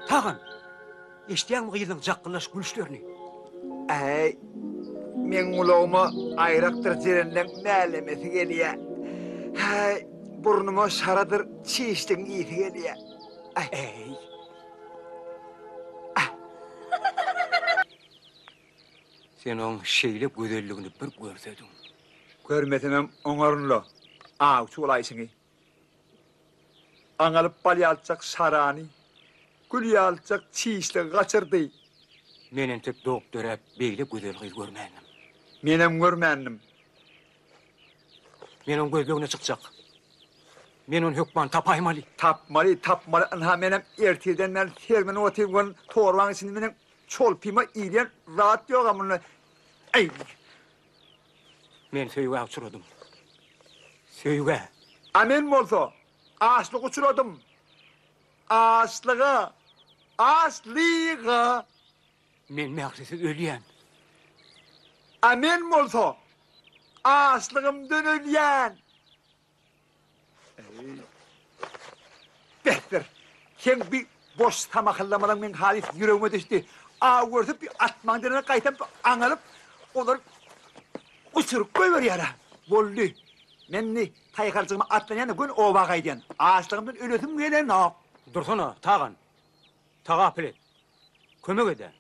Tağın. Eşdiýän gyýdyň jakynlaş gülüşlerini. Men ulağıma ayraktır jerenden mälemesi gelýär. Burnuma şaradır çiğiştin iyisi gelýär. Sen oň şeýle gözelligini bir görsedin. Görmesemem oňarynla. Uçulaýsyňy. Aňalyp balýalçak sarany. Gülýalçak çiğişle gaçyrdy. Menen tek doktor hep beýle gözel gyz görmänim. Menem görmändim. Men oň gözlegine çykjak. Men onu hökman tapaýmaly. Tapmaly. Anha menem erteden ben fermen otygan torwaň içinde menem çolpyma iýlen rahat ýok amyny. Men söýge uçradym. Söýge. Amen bolsa, açlyk uçradym. Açlyga. Men mähsiz ölýän. Amen bolsa, açlygymdan ölýän. Behter. Sen bir boş tamakallamadan men halis yüreğime düştü. Görsüp bir atmaňdan gaýtap aňalyp olar uçurup goýberýär. Boldy. Menni taýgarjygyma atlanýan gün oba gaýdýan. Açlygymdan ölesim gelen ok. Dursana, tağın. Tağa apile. Kömek ede.